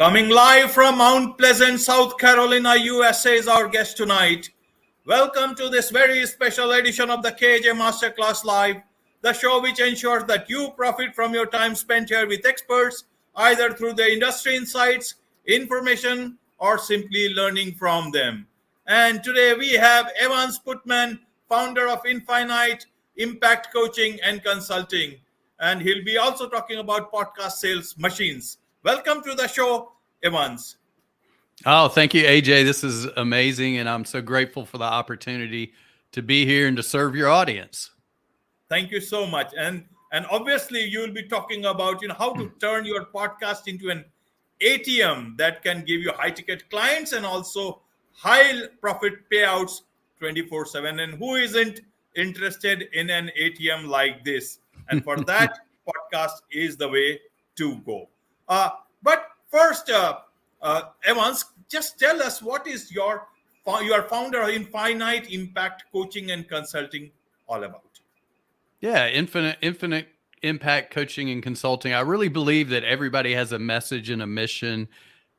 Coming live from Mount Pleasant, South Carolina, USA is our guest tonight. Welcome to this very special edition of the KJ Masterclass Live, the show which ensures that you profit from your time spent here with experts, either through the industry insights, information, or simply learning from them. And today we have Evans Putman, founder of Infinite Impact Coaching and Consulting. And he'll be also talking about podcast sales machines. Welcome to the show, Evans. Oh, thank you, AJ. This is amazing, and I'm so grateful for the opportunity to be here and to serve your audience. Thank you so much. And obviously, you'll be talking about how to turn your podcast into an ATM that can give you high-ticket clients and also high-profit payouts 24/7. And who isn't interested in an ATM like this? And for that, podcast is the way to go. But first, Evans, just tell us what is your founder of Infinite Impact Coaching and Consulting all about? Yeah, infinite impact coaching and consulting. I really believe that everybody has a message and a mission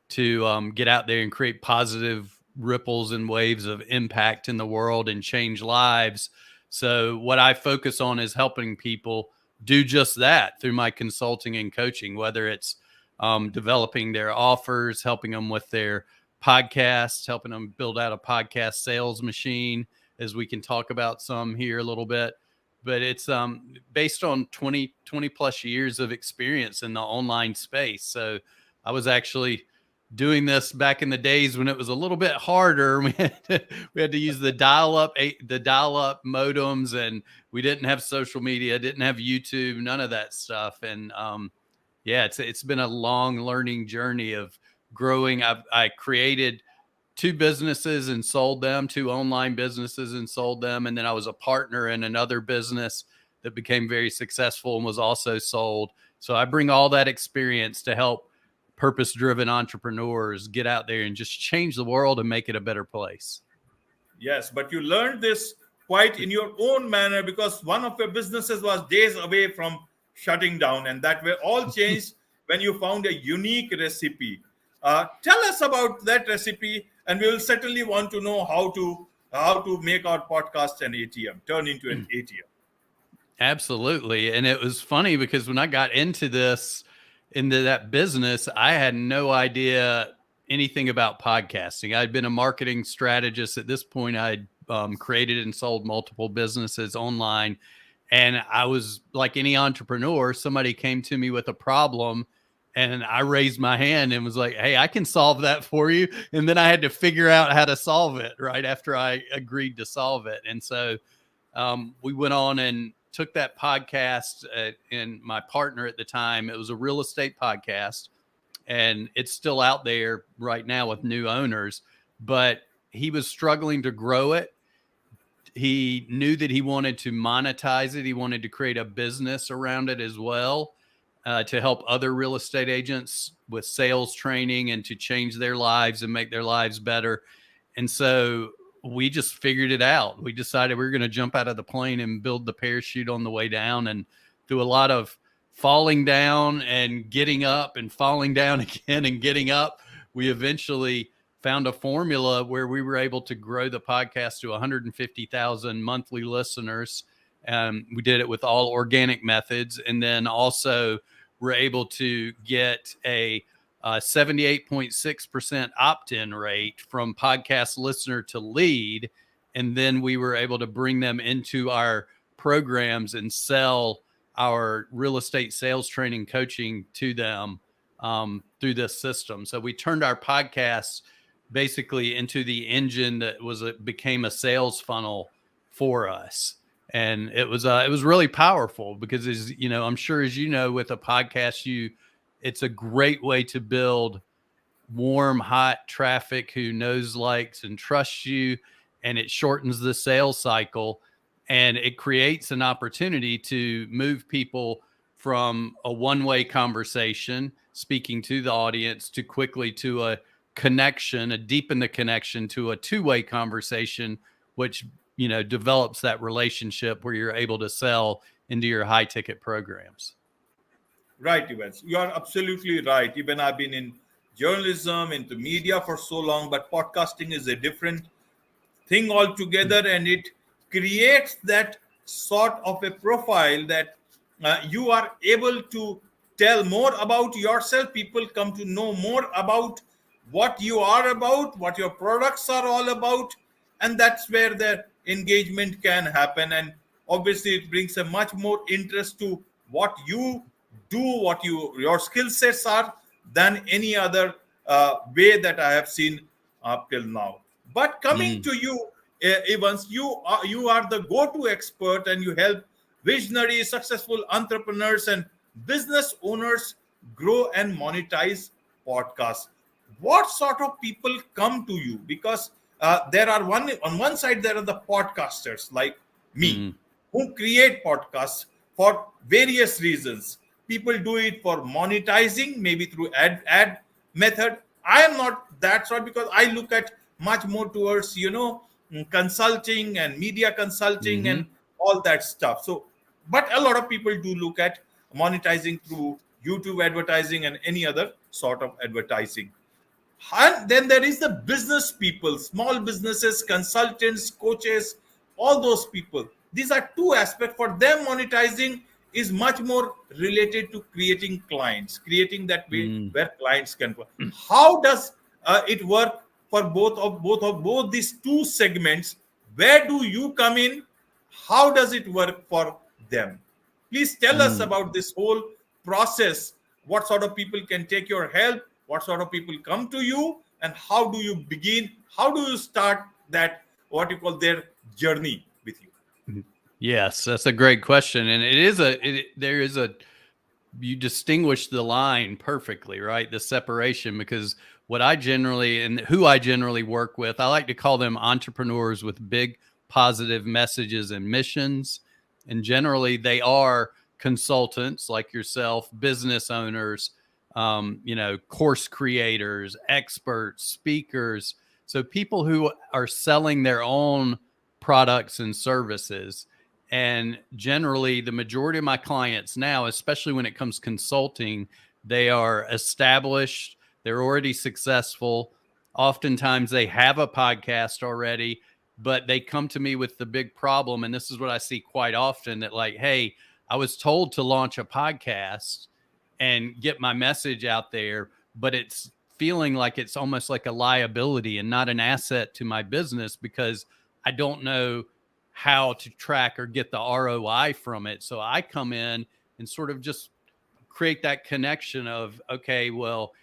to get out there and create positive ripples and waves of impact in the world and change lives. So what I focus on is helping people do just that through my consulting and coaching, whether it's developing their offers, helping them with their podcasts, helping them build out a podcast sales machine, as we can talk about some here a little bit. But it's based on 20 plus years of experience in the online space. So I was actually doing this back in the days when it was a little bit harder. We had to use the dial-up modems, and we didn't have social media, didn't have YouTube, none of that stuff. And yeah, it's been a long learning journey of growing. I created two businesses and sold them, two online businesses and sold them. And then I was a partner in another business that became very successful and was also sold. So I bring all that experience to help purpose-driven entrepreneurs get out there and just change the world and make it a better place. Yes, but you learned this quite in your own manner because one of your businesses was days away from shutting down, and that were all changed when you found a unique recipe. Tell us about that recipe, and we will certainly want to know how to make our podcast an ATM, turn into an ATM. Absolutely. And it was funny because when I got into that business, I had no idea anything about podcasting. I'd been a marketing strategist at this point. I'd created and sold multiple businesses online. And I was like any entrepreneur, somebody came to me with a problem and I raised my hand and was like, hey, I can solve that for you. And then I had to figure out how to solve it right after I agreed to solve it. And so we went on and took that podcast and my partner at the time, it was a real estate podcast, and it's still out there right now with new owners, but he was struggling to grow it. He knew that he wanted to monetize it. He wanted to create a business around it as well, to help other real estate agents with sales training and to change their lives and make their lives better. And so we just figured it out. We decided we were going to jump out of the plane and build the parachute on the way down, and through a lot of falling down and getting up and falling down again and getting up, we eventually found a formula where we were able to grow the podcast to 150,000 monthly listeners. We did it with all organic methods. And then also we're able to get a 78.6% opt-in rate from podcast listener to lead. And then we were able to bring them into our programs and sell our real estate sales training coaching to them through this system. So we turned our podcasts basically into the engine that became a sales funnel for us. And it was really powerful because, as you know, I'm sure as you know, with a podcast, it's a great way to build warm, hot traffic who knows, likes, and trusts you. And it shortens the sales cycle, and it creates an opportunity to move people from a one-way conversation, speaking to the audience, to quickly to a connection, deepen the connection to a two-way conversation, which, you know, develops that relationship where you're able to sell into your high ticket programs. Right, Evans. You are absolutely right. Even I've been in journalism, into media for so long, but podcasting is a different thing altogether, and it creates that sort of a profile that you are able to tell more about yourself. People come to know more about what you are about, what your products are all about, and that's where the engagement can happen. And obviously it brings a much more interest to what you do, what your skill sets are, than any other way that I have seen up till now. But coming Mm, to you, Evans, you are the go-to expert, and you help visionary, successful entrepreneurs and business owners grow and monetize podcasts. What sort of people come to you? Because there are on one side there are the podcasters like me, mm, who create podcasts for various reasons. People do it for monetizing, maybe through ad method. I am not that sort, because I look at much more towards consulting and media consulting hmm. and all that stuff. So, but a lot of people do look at monetizing through YouTube advertising and any other sort of advertising. And then there is the business people, small businesses, consultants, coaches, all those people. These are two aspects. For them, monetizing is much more related to creating clients, creating that way Mm. where clients can. How does it work for both these two segments? Where do you come in? How does it work for them? Please tell us Mm. about this whole process. What sort of people can take your help? What sort of people come to you? And how do you begin? How do you start that, what you call, their journey with you? Yes, that's a great question. And there is a, you distinguish the line perfectly, right? The separation, because what I generally and who I generally work with, I like to call them entrepreneurs with big positive messages and missions. And generally, they are consultants like yourself, business owners, course creators, experts, speakers. So people who are selling their own products and services. And generally, the majority of my clients now, especially when it comes consulting, they are established, they're already successful. Oftentimes, they have a podcast already, but they come to me with the big problem. And this is what I see quite often, that, like, hey, I was told to launch a podcast and get my message out there, but it's feeling like it's almost like a liability and not an asset to my business, because I don't know how to track or get the ROI from it. So I come in and sort of just create that connection of, okay, well,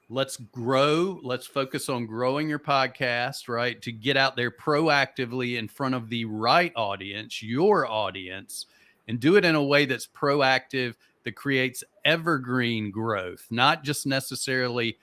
let's grow. Let's focus on growing your podcast, right? To get out there proactively in front of the right audience, your audience, and do it in a way that's proactive, that creates evergreen growth, not just necessarily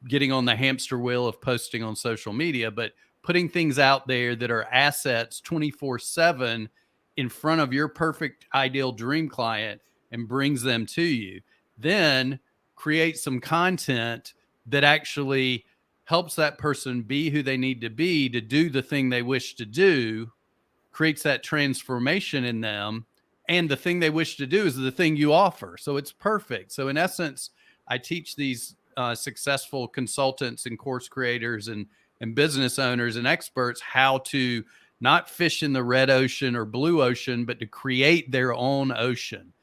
getting on the hamster wheel of posting on social media, but putting things out there that are assets 24/7 in front of your perfect ideal dream client and brings them to you. Then create some content that actually helps that person be who they need to be to do the thing they wish to do, creates that transformation in them. And the thing they wish to do is the thing you offer. So it's perfect. So in essence, I teach these successful consultants and course creators and business owners and experts how to not fish in the red ocean or blue ocean, but to create their own ocean.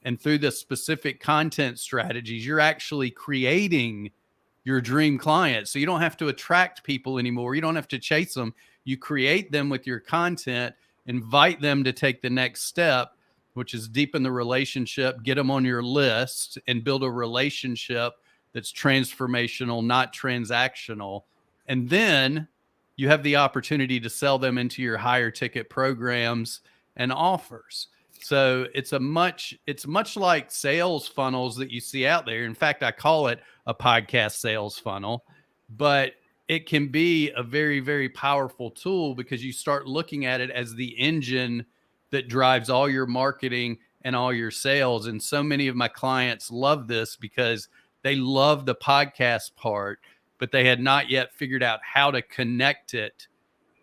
And through the specific content strategies, you're actually creating your dream client. So you don't have to attract people anymore. You don't have to chase them. You create them with your content, invite them to take the next step, which is deepen the relationship, get them on your list, and build a relationship that's transformational, not transactional. And then you have the opportunity to sell them into your higher ticket programs and offers. So it's much like sales funnels that you see out there. In fact, I call it a podcast sales funnel, but it can be a very, very powerful tool, because you start looking at it as the engine that drives all your marketing and all your sales. And so many of my clients love this because they love the podcast part, but they had not yet figured out how to connect it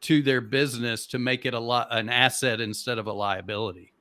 to their business to make it an asset instead of a liability.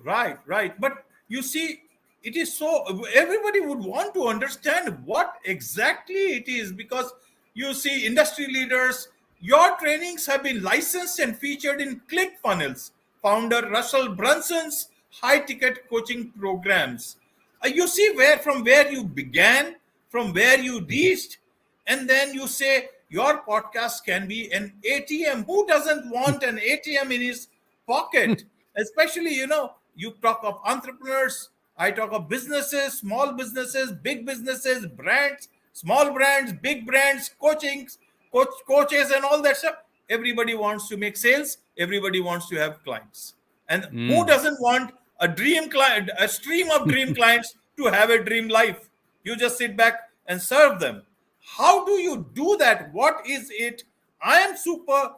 Right, right. But you see, it is so, everybody would want to understand what exactly it is, because you see industry leaders, your trainings have been licensed and featured in ClickFunnels, founder Russell Brunson's high ticket coaching programs. You see where, from where you began, from where you reached, and then you say your podcast can be an ATM. Who doesn't want an ATM in his pocket? Especially, you talk of entrepreneurs, I talk of businesses, small businesses, big businesses, brands, small brands, big brands, coaches, and all that stuff. Everybody wants to make sales. Everybody wants to have clients. And who Mm. doesn't want a dream client, a stream of dream clients to have a dream life? You just sit back and serve them. How do you do that? What is it? I am super,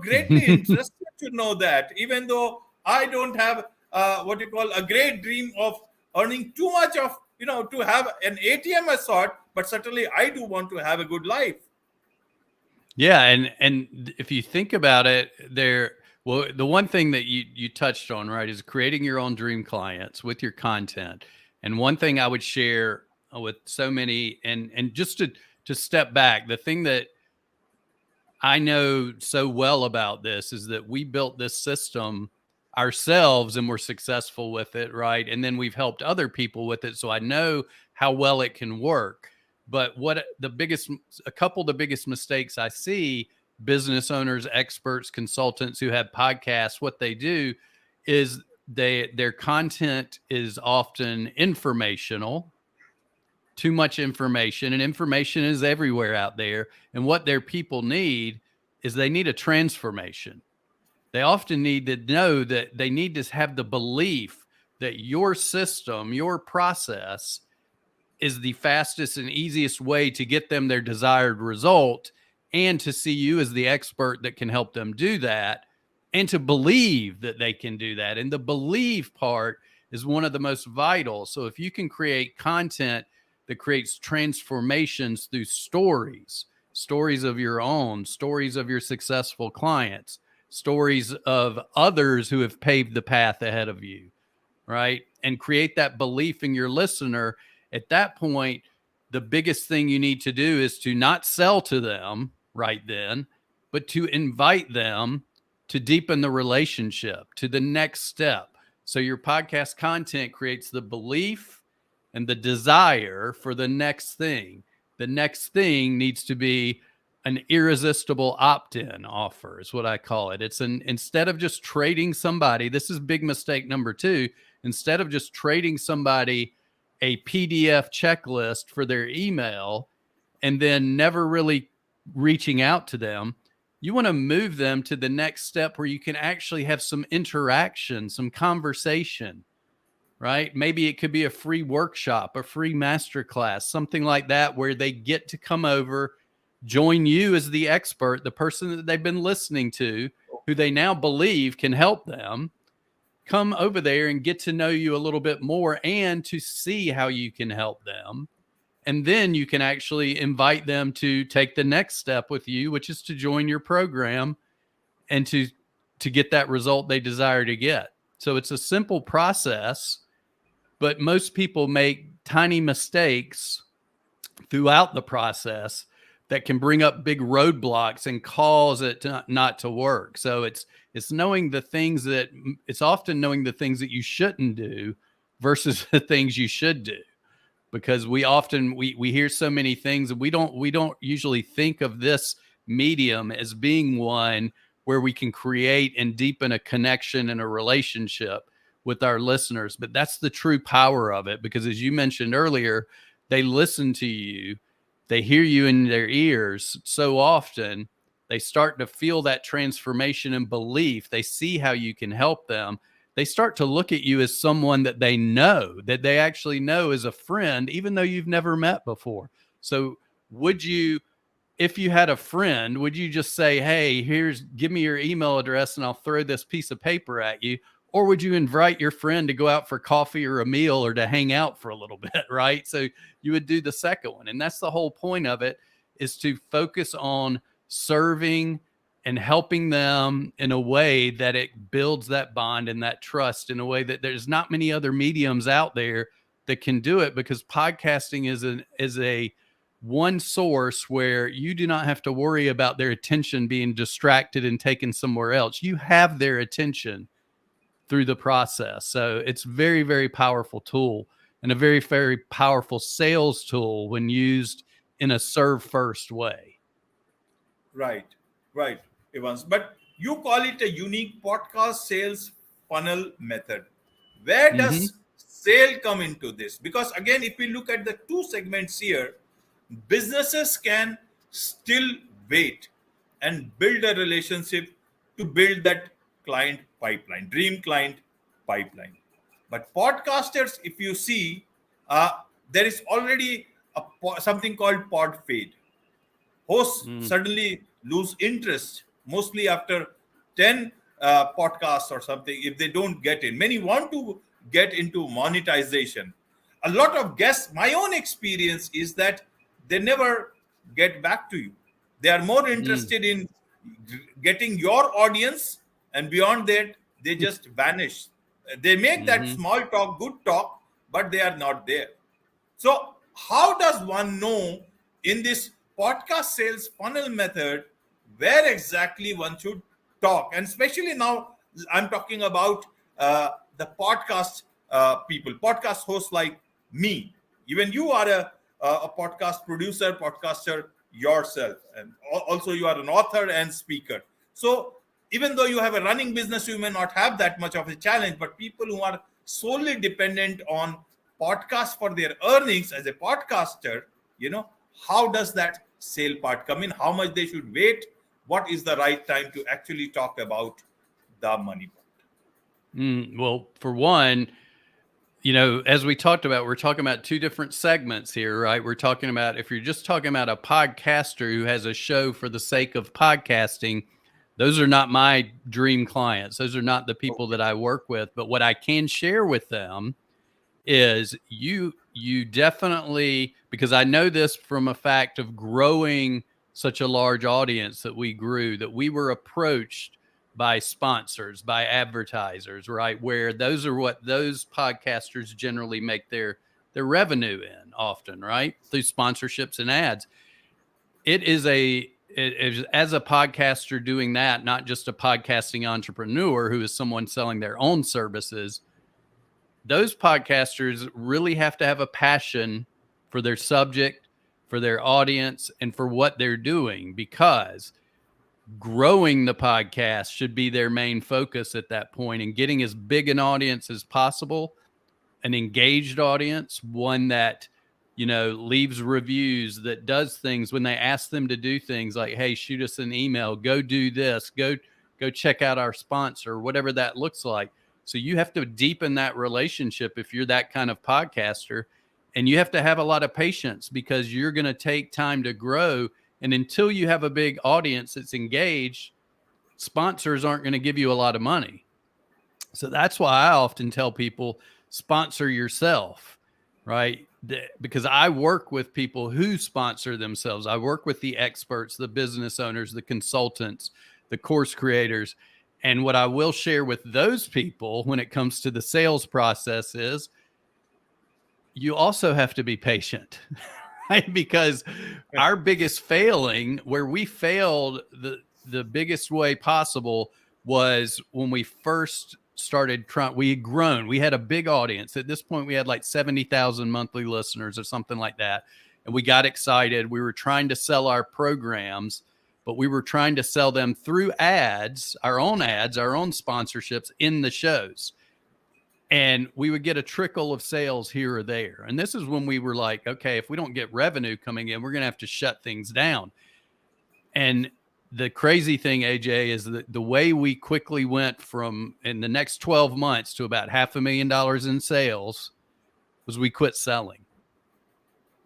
greatly interested to know that, even though I don't have what you call a great dream of earning too much of, to have an ATM as sort, but certainly I do want to have a good life. Yeah, and if you think about it, well, the one thing that you touched on, right, is creating your own dream clients with your content. And one thing I would share with so many, and just to step back, the thing that I know so well about this is that we built this system ourselves and we're successful with it, right? And then we've helped other people with it. So I know how well it can work. But a couple of the biggest mistakes I see business owners, experts, consultants who have podcasts, what they do is their content is often informational, too much information, and information is everywhere out there. And what their people need is they need a transformation. They often need to know that they need to have the belief that your system, your process is the fastest and easiest way to get them their desired result, and to see you as the expert that can help them do that, and to believe that they can do that. And the believe part is one of the most vital. So if you can create content that creates transformations through stories of your own, stories of your successful clients, stories of others who have paved the path ahead of you, right? And create that belief in your listener. At that point, the biggest thing you need to do is to not sell to them right then, but to invite them to deepen the relationship to the next step. So your podcast content creates the belief and the desire for the next thing. The next thing needs to be an irresistible opt-in offer is what I call it. It's instead of just trading somebody, this is big mistake number 2, instead of just trading somebody a PDF checklist for their email and then never really reaching out to them, you want to move them to the next step where you can actually have some interaction, some conversation, right? Maybe it could be a free workshop, a free masterclass, something like that, where they get to come over, join you as the expert, the person that they've been listening to, who they now believe can help them, come over there and get to know you a little bit more and to see how you can help them. And then you can actually invite them to take the next step with you, which is to join your program and to get that result they desire to get. So it's a simple process, but most people make tiny mistakes throughout the process that can bring up big roadblocks and cause it not to work. So it's knowing the things that, it's often knowing the things that you shouldn't do versus the things you should do. Because we often, we hear so many things, and we don't usually think of this medium as being one where we can create and deepen a connection and a relationship with our listeners. But that's the true power of it, because as you mentioned earlier, they listen to you, they hear you in their ears so often, they start to feel that transformation and belief. They see how you can help them. They start to look at you as someone that they know, that they actually know as a friend, even though you've never met before. So would you, if you had a friend, would you just say, hey, give me your email address and I'll throw this piece of paper at you? Or would you invite your friend to go out for coffee or a meal or to hang out for a little bit, right? So you would do the second one. And that's the whole point of it, is to focus on serving and helping them in a way that it builds that bond and that trust in a way that there's not many other mediums out there that can do it, because podcasting is a one source where you do not have to worry about their attention being distracted and taken somewhere else. You have their attention through the process. So it's very, very powerful tool, and a very, very powerful sales tool when used in a serve first way. Right, right, Evans. But you call it a unique podcast sales funnel method. Where Mm-hmm. does sale come into this? Because again, if we look at the two segments here, businesses can still wait and build a relationship to build that client pipeline, dream client pipeline. But podcasters, if you see, there is already something called pod fade. Hosts suddenly lose interest, mostly after 10 podcasts or something, if they don't get in. Many want to get into monetization. A lot of guests, my own experience is that they never get back to you. They are more interested in getting your audience, and beyond that, they just vanish. They make that Mm-hmm. small talk good talk, but they are not there. So, how does one know in this podcast sales funnel method where exactly one should talk? And especially now, I'm talking about the podcast people, podcast hosts like me. Even you are a podcast producer, podcaster yourself, and also you are an author and speaker. So, even though you have a running business, you may not have that much of a challenge, but people who are solely dependent on podcast for their earnings as a podcaster, how does that sale part come in? How much they should wait? What is the right time to actually talk about the money part? Well, for one, as we talked about, we're talking about two different segments here, right? We're talking about, if you're just talking about a podcaster who has a show for the sake of podcasting, those are not my dream clients. Those are not the people that I work with. But what I can share with them is you definitely, because I know this from a fact of growing such a large audience that we grew, that we were approached by sponsors, by advertisers, right? Where those are what those podcasters generally make their revenue in often, right? Through sponsorships and ads. It is as a podcaster doing that, not just a podcasting entrepreneur who is someone selling their own services. Those podcasters really have to have a passion for their subject, for their audience, and for what they're doing, because growing the podcast should be their main focus at that point, and getting as big an audience as possible, an engaged audience, one that, leaves reviews, that does things when they ask them to do things like, hey, shoot us an email, go do this, go check out our sponsor, whatever that looks like. So you have to deepen that relationship if you're that kind of podcaster, and you have to have a lot of patience, because you're going to take time to grow. And until you have a big audience that's engaged, sponsors aren't going to give you a lot of money. So that's why I often tell people, sponsor yourself, right? Because I work with people who sponsor themselves. I work with the experts, the business owners, the consultants, the course creators. And what I will share with those people when it comes to the sales process is you also have to be patient, right? Because our biggest failing, where we failed the biggest way possible, was when we first started trying. We had grown. We had a big audience. At this point, we had like 70,000 monthly listeners or something like that. And we got excited. We were trying to sell our programs, but we were trying to sell them through ads, our own sponsorships in the shows. And we would get a trickle of sales here or there. And this is when we were like, okay, if we don't get revenue coming in, we're going to have to shut things down. And the crazy thing, AJ, is that the way we quickly went from, in the next 12 months, to about $500,000 in sales was we quit selling,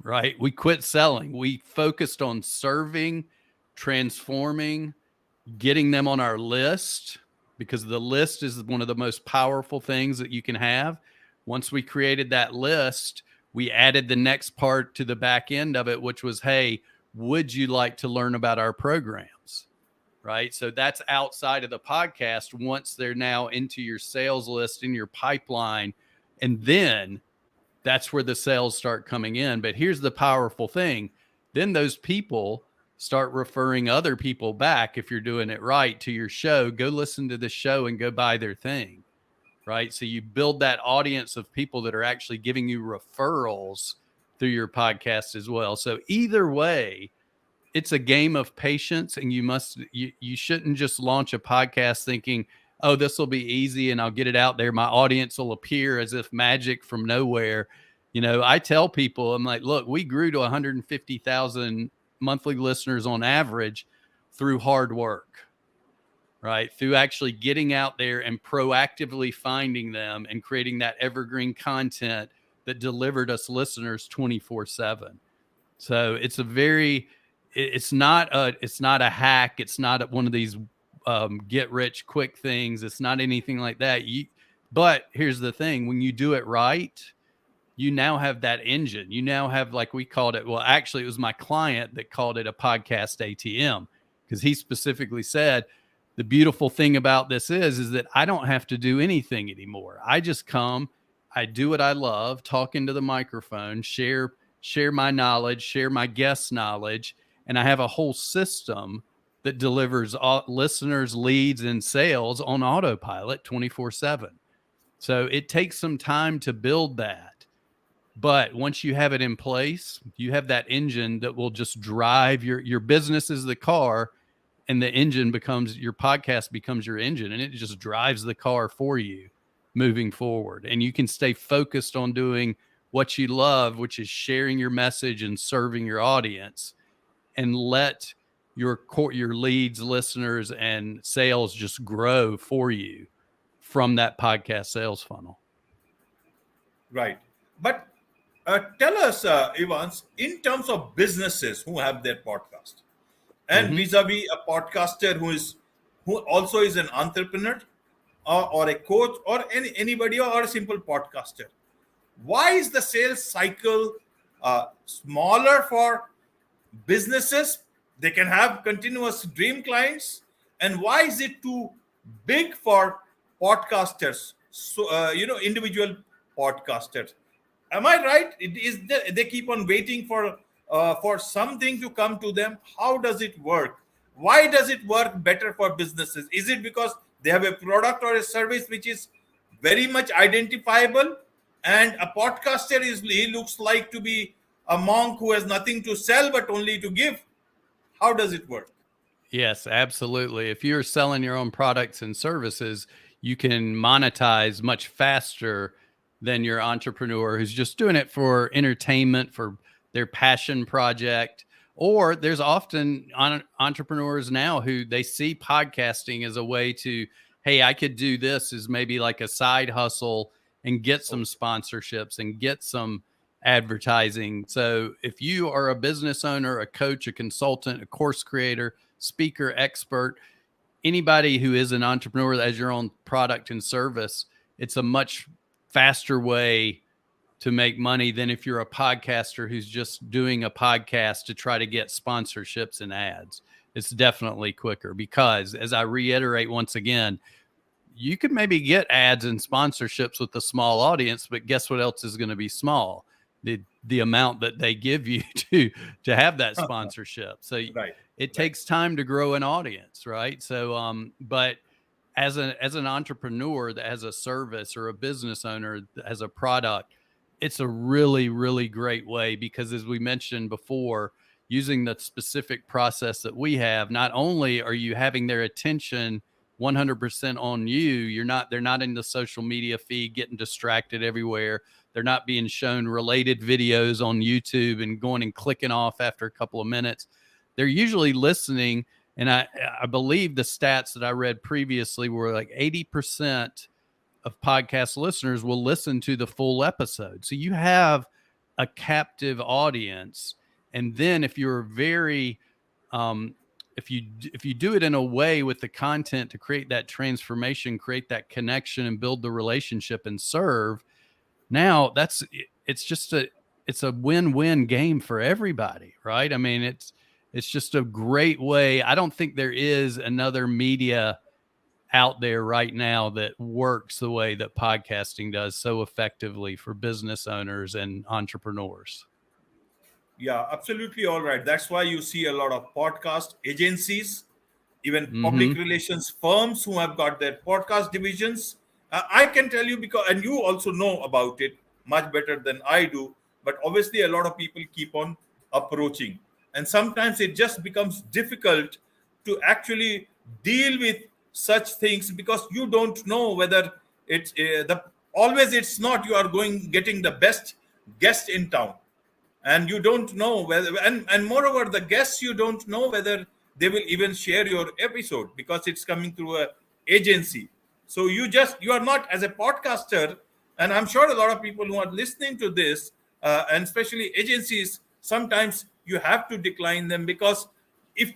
right? We quit selling. We focused on serving, transforming, getting them on our list, because the list is one of the most powerful things that you can have. Once we created that list, we added the next part to the back end of it, which was, hey, would you like to learn about our programs? Right? So that's outside of the podcast. Once they're now into your sales list, in your pipeline, and then that's where the sales start coming in. But here's the powerful thing. Then those people start referring other people back, if you're doing it right, to your show. Go listen to the show and go buy their thing, right? So you build that audience of people that are actually giving you referrals through your podcast as well. So either way, it's a game of patience, and you shouldn't just launch a podcast thinking, oh, this will be easy and I'll get it out there. My audience will appear as if magic from nowhere. I tell people, I'm like, look, we grew to 150,000 monthly listeners on average through hard work, right? Through actually getting out there and proactively finding them and creating that evergreen content that delivered us listeners 24/7. So it's not a hack. It's not one of these get rich quick things. It's not anything like that. But here's the thing: when you do it right, you now have that engine. You now have, like we called it. Well, actually, it was my client that called it a podcast ATM, because he specifically said, the beautiful thing about this is that I don't have to do anything anymore. I just come, I do what I love, talk into the microphone, share my knowledge, share my guest knowledge, and I have a whole system that delivers listeners, leads, and sales on autopilot 24/7. So it takes some time to build that. But once you have it in place, you have that engine that will just drive your business is the car, and the engine your podcast becomes your engine, and it just drives the car for you moving forward. And you can stay focused on doing what you love, which is sharing your message and serving your audience, and let your leads, listeners, and sales just grow for you from that podcast sales funnel. Right. But tell us, Evans, in terms of businesses who have their podcast, and vis-a-vis a podcaster who also is an entrepreneur, or a coach, or anybody, or a simple podcaster, why is the sales cycle smaller for businesses? They can have continuous dream clients, and why is it too big for podcasters? So individual podcasters. Am I right? They keep on waiting for something to come to them. How does it work? Why does it work better for businesses? Is it because they have a product or a service which is very much identifiable, and a podcaster he looks like to be a monk who has nothing to sell but only to give? How does it work? Yes, absolutely. If you're selling your own products and services, you can monetize much faster than your entrepreneur who's just doing it for entertainment, for their passion project. Or there's often entrepreneurs now who they see podcasting as a way to, hey, I could do this as maybe like a side hustle and get some sponsorships and get some advertising. So if you are a business owner, a coach, a consultant, a course creator, speaker, expert, anybody who is an entrepreneur that has your own product and service, it's a much faster way to make money than if you're a podcaster who's just doing a podcast to try to get sponsorships and ads. It's definitely quicker because, as I reiterate once again, you could maybe get ads and sponsorships with a small audience, but guess what else is going to be small? The amount that they give you to have that sponsorship. So it takes time to grow an audience, right? So, but as an entrepreneur that has a service, or a business owner that has a product, it's a really, really great way, because as we mentioned before, using the specific process that we have, not only are you having their attention 100% on you, they're not in the social media feed getting distracted everywhere. They're not being shown related videos on YouTube and going and clicking off after a couple of minutes. They're usually listening. And I believe the stats that I read previously were like 80% of podcast listeners will listen to the full episode. So you have a captive audience. And then if you're very, if you do it in a way with the content to create that transformation, create that connection, and build the relationship and serve, now it's a win-win game for everybody, right? I mean, it's just a great way. I don't think there is another media out there right now that works the way that podcasting does so effectively for business owners and entrepreneurs. Yeah, absolutely. All right. That's why you see a lot of podcast agencies, even Mm-hmm. public relations firms who have got their podcast divisions. I can tell you because, and you also know about it much better than I do. But obviously, a lot of people keep on approaching, and sometimes it just becomes difficult to actually deal with such things because you don't know whether it's the always it's not you are going getting the best guest in town, and you don't know whether, and moreover the guests, you don't know whether they will even share your episode because it's coming through a agency. So you are not as a podcaster, and I'm sure a lot of people who are listening to this, and especially agencies, sometimes you have to decline them because if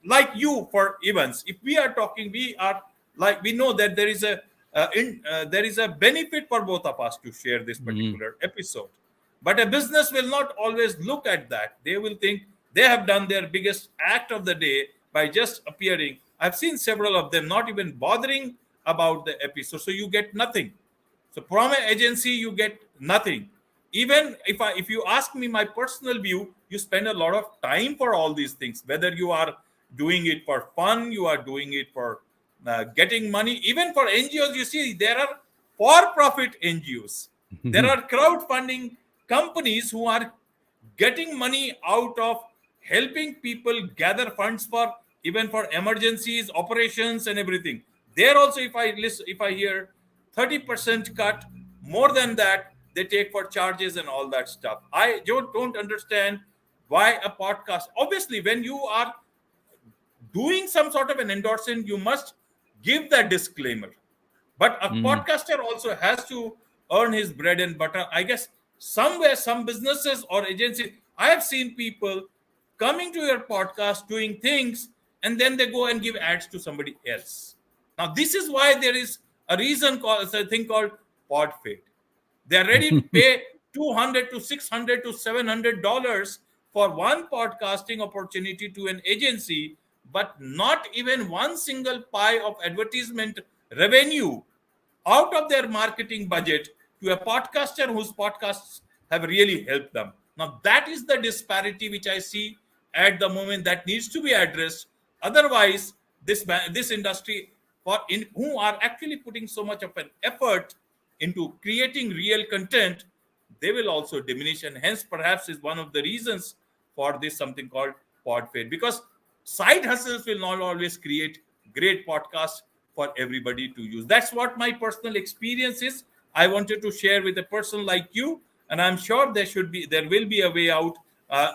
like you for events, if we are talking, we are like, we know that there is a benefit for both of us to share this Mm-hmm. particular episode. But a business will not always look at that. They will think they have done their biggest act of the day by just appearing. I've seen several of them not even bothering about the episode. So you get nothing. So from an agency, you get nothing. Even if you ask me my personal view, you spend a lot of time for all these things. Whether you are doing it for fun, you are doing it for getting money. Even for NGOs, you see there are for-profit NGOs. There are crowdfunding companies who are getting money out of helping people gather funds for even for emergencies, operations, and everything. There also, if I hear 30% cut, more than that they take for charges and all that stuff. I don't understand why a podcast. Obviously, when you are doing some sort of an endorsement, you must give that disclaimer. But a Mm-hmm. podcaster also has to earn his bread and butter. I guess somewhere, some businesses or agencies, I have seen people coming to your podcast doing things, and then they go and give ads to somebody else. Now, this is why there is a reason called a thing called pod fade. They're ready to pay 200 to 600 to $700 for one podcasting opportunity to an agency, but not even one single pie of advertisement revenue out of their marketing budget to a podcaster whose podcasts have really helped them. Now, that is the disparity which I see at the moment that needs to be addressed. Otherwise, this industry, who are actually putting so much of an effort into creating real content, they will also diminish, and hence perhaps is one of the reasons for this something called pod fade, because side hustles will not always create great podcasts for everybody to use. That's what my personal experience is. I wanted to share with a person like you, and I'm sure there will be a way out.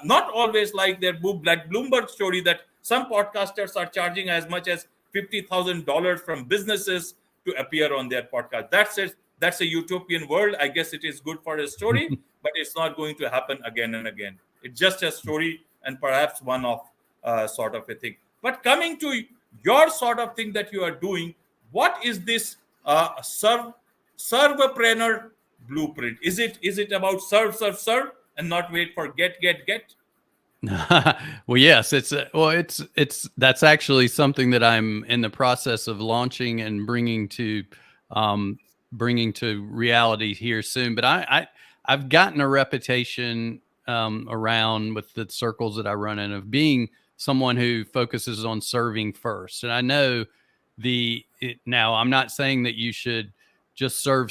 Not always like their Bloomberg story that some podcasters are charging as much as $50,000 from businesses to appear on their podcast. That's a utopian world. I guess it is good for a story, but it's not going to happen again and again. It's just a story and perhaps one off sort of a thing. But coming to your sort of thing that you are doing, what is this servepreneur blueprint? Is it about serve and not wait for get? Well, yes, it's that's actually something that I'm in the process of launching and um, bringing to reality here soon. But I've gotten a reputation around with the circles that I run in of being someone who focuses on serving first. And I know now I'm not saying that you should just serve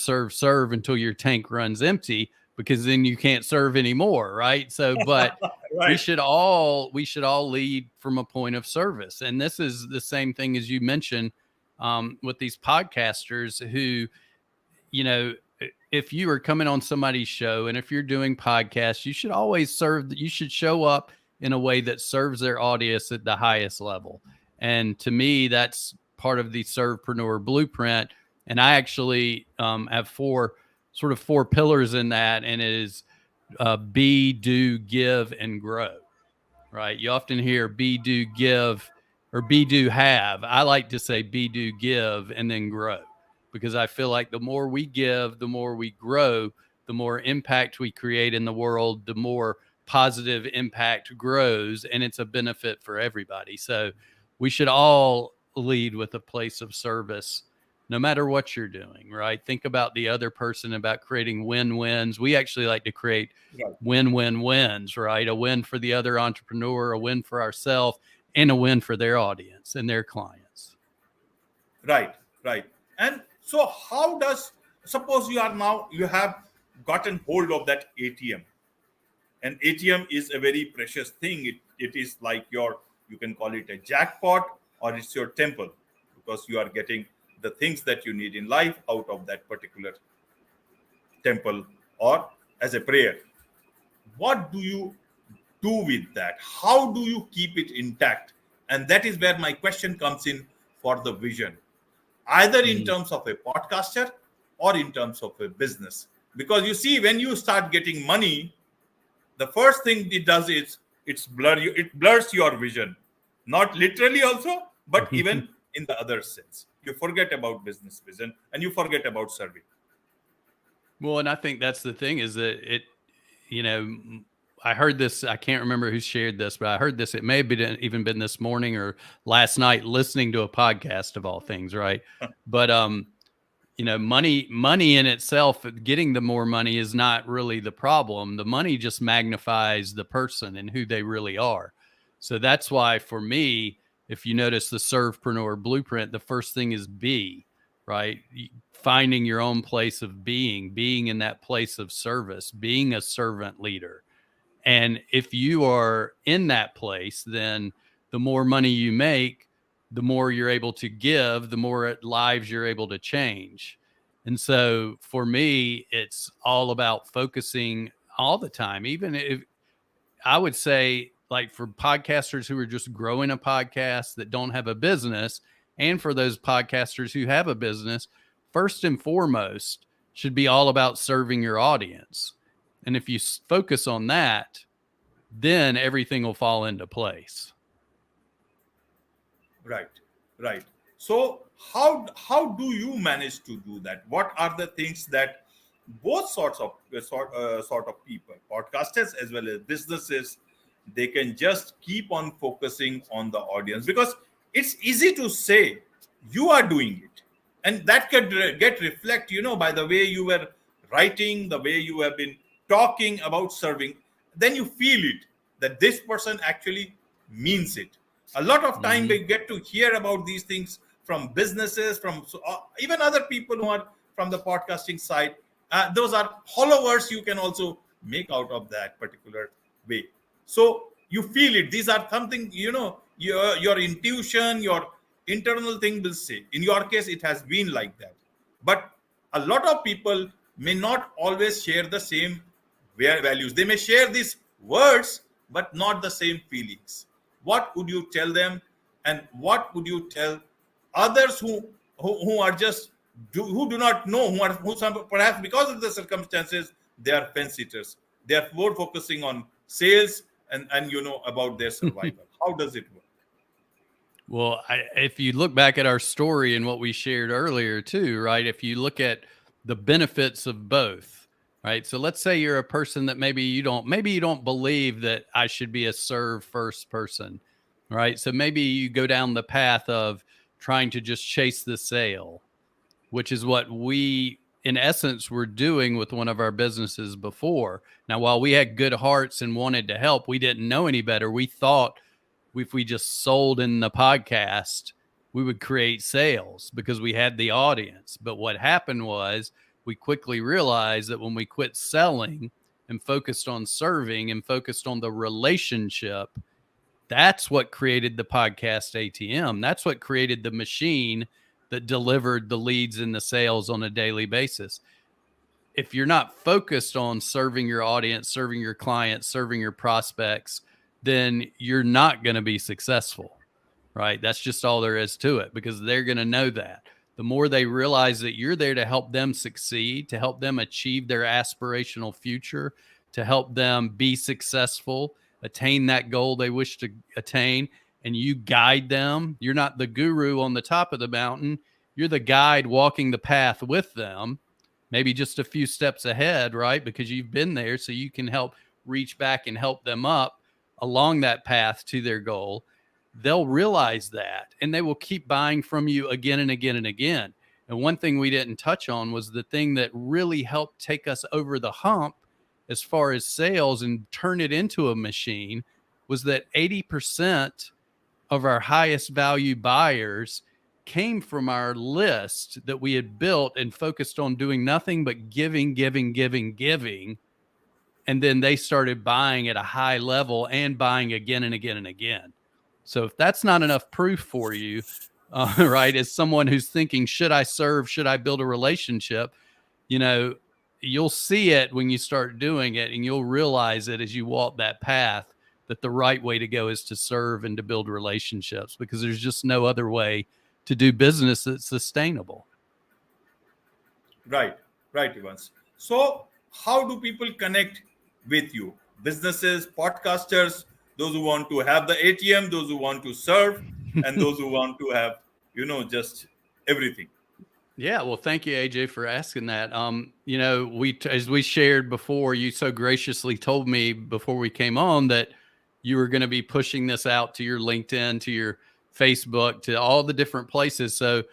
until your tank runs empty, because then you can't serve anymore, right? So, but we Right. should all lead from a point of service, and this is the same thing as you mentioned with these podcasters who, you know, if you are coming on somebody's show and if you're doing podcasts, you should always you should show up in a way that serves their audience at the highest level. And to me, that's part of the Servepreneur blueprint. And I actually have four pillars in that, and it is be, do, give, and grow. Right? You often hear be, do, give, or be, do, have. I like to say be, do, give, and then grow, because I feel like the more we give, the more we grow, the more impact we create in the world, the more positive impact grows, and it's a benefit for everybody. So we should all lead with a place of service, no matter what you're doing, right? Think about the other person, about creating win-wins. We actually like to create Right. win-win-wins, right? A win for the other entrepreneur, a win for ourselves, and a win for their audience and their clients. Right, right. And so how does, suppose you have gotten hold of that ATM, and ATM is a very precious thing. It is like you can call it a jackpot, or it's your temple, because you are getting the things that you need in life out of that particular temple, or as a prayer. What do you do with that? How do you keep it intact? And that is where my question comes in for the vision, either in Mm. terms of a podcaster or in terms of a business. Because you see, when you start getting money, the first thing it does is it blurs your vision, not literally also, but even in the other sense. You forget about business vision and you forget about serving. Well, and I think that's the thing, is that I heard this, I can't remember who shared this, but I heard this, it may have even been this morning or last night, listening to a podcast of all things, right? But, money in itself, getting the more money is not really the problem. The money just magnifies the person and who they really are. So that's why, for me, if you notice the Servepreneur blueprint, the first thing is be, right? Finding your own place of being in that place of service, being a servant leader. And if you are in that place, then the more money you make, the more you're able to give, the more lives you're able to change. And so for me, it's all about focusing all the time. Even if, I would say, like, for podcasters who are just growing a podcast that don't have a business, and for those podcasters who have a business, first and foremost should be all about serving your audience. And if you focus on that, then everything will fall into place. Right, right. So how do you manage to do that? What are the things that both sorts of sort of people, podcasters as well as businesses, they can just keep on focusing on the audience? Because it's easy to say you are doing it, and that could get reflect, by the way you were writing, the way you have been talking about serving. Then you feel it, that this person actually means it. A lot of time we get to hear about these things from businesses, from even other people who are from the podcasting side. Those are hollow words you can also make out of that particular way. So you feel it. These are something, your intuition, your internal thing will say. In your case, it has been like that. But a lot of people may not always share the same values. They may share these words, but not the same feelings. What would you tell them, and what would you tell others who are just who do not know, who some, perhaps because of the circumstances, they are fence sitters. They are more focusing on sales and about their survival. How does it work? Well, if you look back at our story and what we shared earlier too, right? If you look at the benefits of both, right? So let's say you're a person that maybe you don't believe that I should be a serve first person, right? So maybe you go down the path of trying to just chase the sale, which is what we, in essence, were doing with one of our businesses before. Now, while we had good hearts and wanted to help, we didn't know any better. We thought if we just sold in the podcast, we would create sales because we had the audience. But what happened was we quickly realized that when we quit selling and focused on serving and focused on the relationship, that's what created the podcast ATM. That's what created the machine that delivered the leads and the sales on a daily basis. If you're not focused on serving your audience, serving your clients, serving your prospects, then you're not going to be successful, right? That's just all there is to it, because they're going to know that. The more they realize that you're there to help them succeed, to help them achieve their aspirational future, to help them be successful, attain that goal they wish to attain, and you guide them. You're not the guru on the top of the mountain. You're the guide walking the path with them, maybe just a few steps ahead, right? Because you've been there, so you can help reach back and help them up along that path to their goal. they'll realize that and they will keep buying from you again and again and again. And one thing we didn't touch on was the thing that really helped take us over the hump as far as sales and turn it into a machine was that 80% of our highest value buyers came from our list that we had built and focused on doing nothing but giving. And then they started buying at a high level and buying again and again and again. So if that's not enough proof for you, right, as someone who's thinking, should I serve? Should I build a relationship? You know, you'll see it when you start doing it, and you'll realize it as you walk that path that the right way to go is to serve and to build relationships, because there's just no other way to do business that's sustainable. Right, Evans. So how do people connect with you? Businesses, podcasters, those who want to have the ATM, those who want to serve, and those who want to have, just everything. Yeah, well, thank you, AJ, for asking that. As we shared before, you so graciously told me before we came on that you were going to be pushing this out to your LinkedIn, to your Facebook, to all the different places. So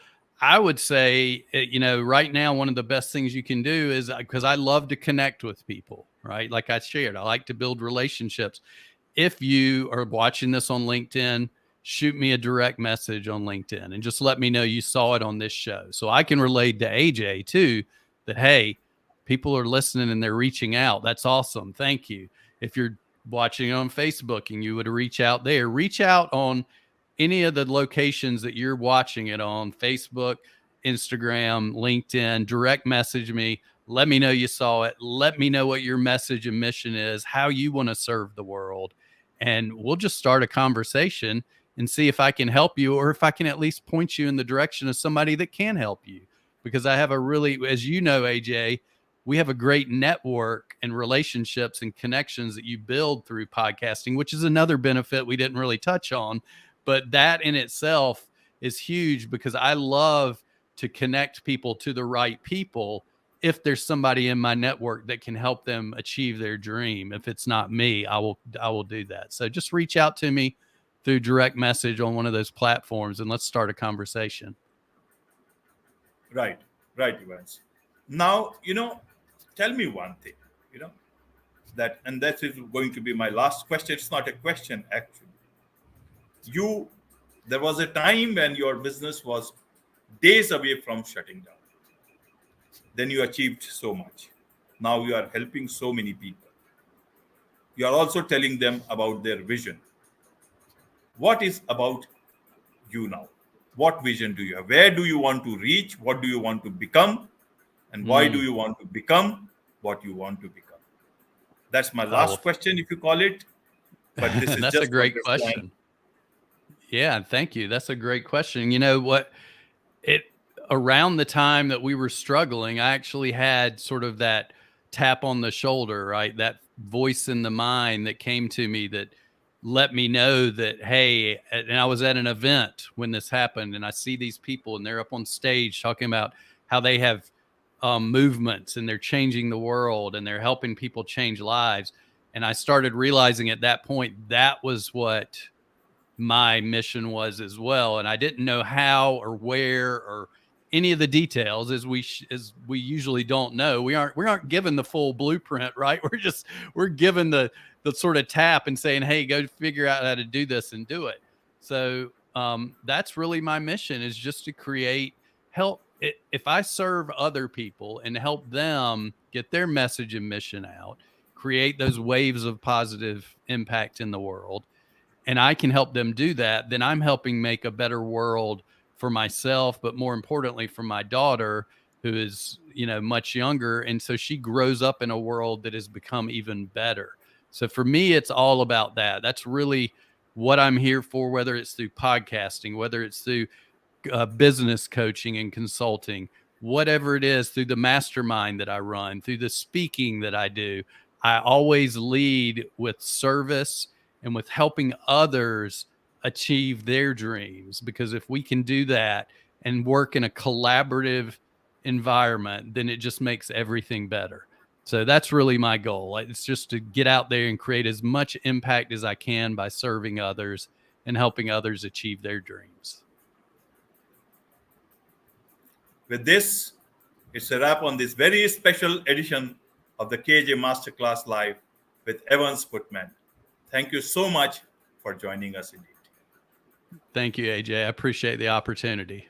I would say, right now, one of the best things you can do is, because I love to connect with people, right? Like I shared, I like to build relationships. If you are watching this on LinkedIn, shoot me a direct message on LinkedIn and just let me know you saw it on this show. So I can relate to AJ too, that, hey, people are listening and they're reaching out. That's awesome. Thank you. If you're watching on Facebook and you would reach out there, reach out on any of the locations that you're watching it on: Facebook, Instagram, LinkedIn. Direct message me. Let me know you saw it. Let me know what your message and mission is, how you want to serve the world. And we'll just start a conversation and see if I can help you, or if I can at least point you in the direction of somebody that can help you. Because I have a really, as you know, AJ, we have a great network and relationships and connections that you build through podcasting, which is another benefit we didn't really touch on. But that in itself is huge, because I love to connect people to the right people. If there's somebody in my network that can help them achieve their dream, if it's not me, I will do that. So just reach out to me through direct message on one of those platforms, and let's start a conversation. Right, Evans. Now, tell me one thing, and that is going to be my last question. It's not a question, actually. There was a time when your business was days away from shutting down. Then you achieved so much. Now you are helping so many people. You are also telling them about their vision. What is about you now? What vision do you have? Where do you want to reach? What do you want to become? And why do you want to become what you want to become? That's my last question, if you call it. But this is that's just a great question. Yeah, thank you. That's a great question. You know what? Around the time that we were struggling, I actually had sort of that tap on the shoulder, right? That voice in the mind that came to me that let me know that, hey, and I was at an event when this happened, and I see these people and they're up on stage talking about how they have movements and they're changing the world and they're helping people change lives. And I started realizing at that point, that was what my mission was as well. And I didn't know how or where or any of the details, as we usually don't know. We aren't given the full blueprint, right? We're given the sort of tap and saying, hey, go figure out how to do this and do it. So that's really my mission, is just to help. If I serve other people and help them get their message and mission out, create those waves of positive impact in the world, and I can help them do that, then I'm helping make a better world for myself, but more importantly for my daughter, who is, much younger. And so she grows up in a world that has become even better. So for me, it's all about that. That's really what I'm here for, whether it's through podcasting, whether it's through business coaching and consulting, whatever it is, through the mastermind that I run, through the speaking that I do. I always lead with service and with helping others achieve their dreams, because if we can do that and work in a collaborative environment, then it just makes everything better. So that's really my goal. It's just to get out there and create as much impact as I can by serving others and helping others achieve their dreams. With this, it's a wrap on this very special edition of the KJ Masterclass Live with Evans Putman. Thank you so much for joining us in it. Thank you, AJ. I appreciate the opportunity.